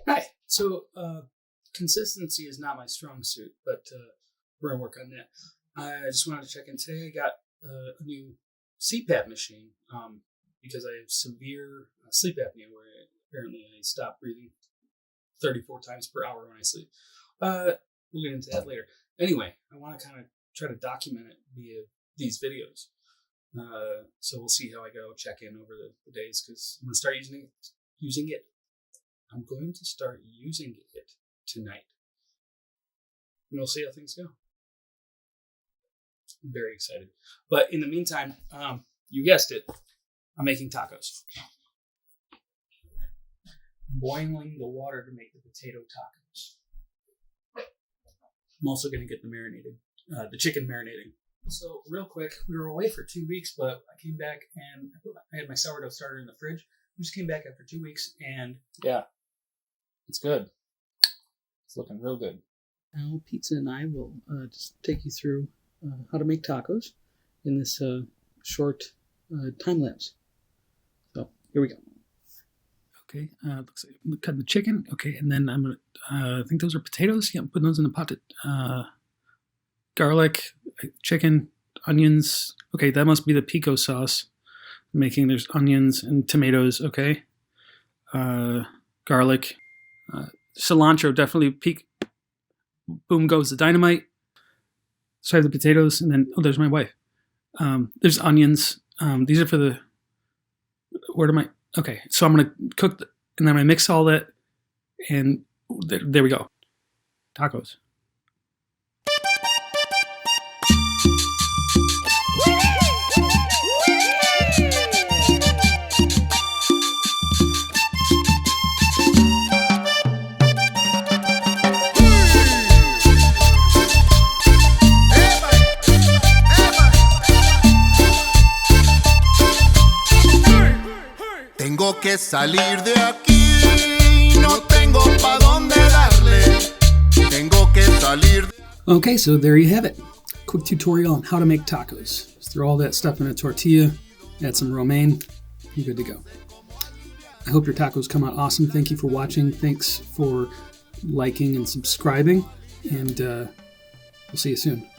Hi. So, consistency is not my strong suit, but we're gonna work on that. I just wanted to check in today. I got a new Cpap machine because I have severe sleep apnea, where apparently I stop breathing 34 times per hour when I sleep. We'll get into that later. Anyway, I want to kind of try to document it via these videos. So we'll see how I go. Check in over the days because I'm gonna start using it. I'm going to start using it tonight. And we'll see how things go. I'm very excited. But in the meantime, you guessed it, I'm making tacos. I'm boiling the water to make the potato tacos. I'm also going to get the chicken marinating. So real quick, we were away for 2 weeks, but I came back and I had my sourdough starter in the fridge. I just came back after 2 weeks and yeah. It's good. It's looking real good. Now, Pizza and I will just take you through how to make tacos in this short time lapse. So, here we go. Okay, looks like I'm cutting the chicken. Okay, and then I'm going to, I think those are potatoes. Yeah, I'm putting those in the pot. Garlic, chicken, onions. Okay, that must be the pico sauce. There's onions and tomatoes. Okay. Garlic. Cilantro, definitely peak. Boom goes the dynamite. So I have the potatoes, and then there's my wife. There's onions. These are for the. Where am I? Okay, so I'm gonna cook, and then I'm gonna mix all that, and there we go. Tacos. Tengo que salir de aquí, no tengo pa' dónde darle. Tengo que salir de... Okay, so there you have it. Quick tutorial on how to make tacos. Just throw all that stuff in a tortilla, add some romaine, you're good to go. I hope your tacos come out awesome. Thank you for watching. Thanks for liking and subscribing, and we'll see you soon.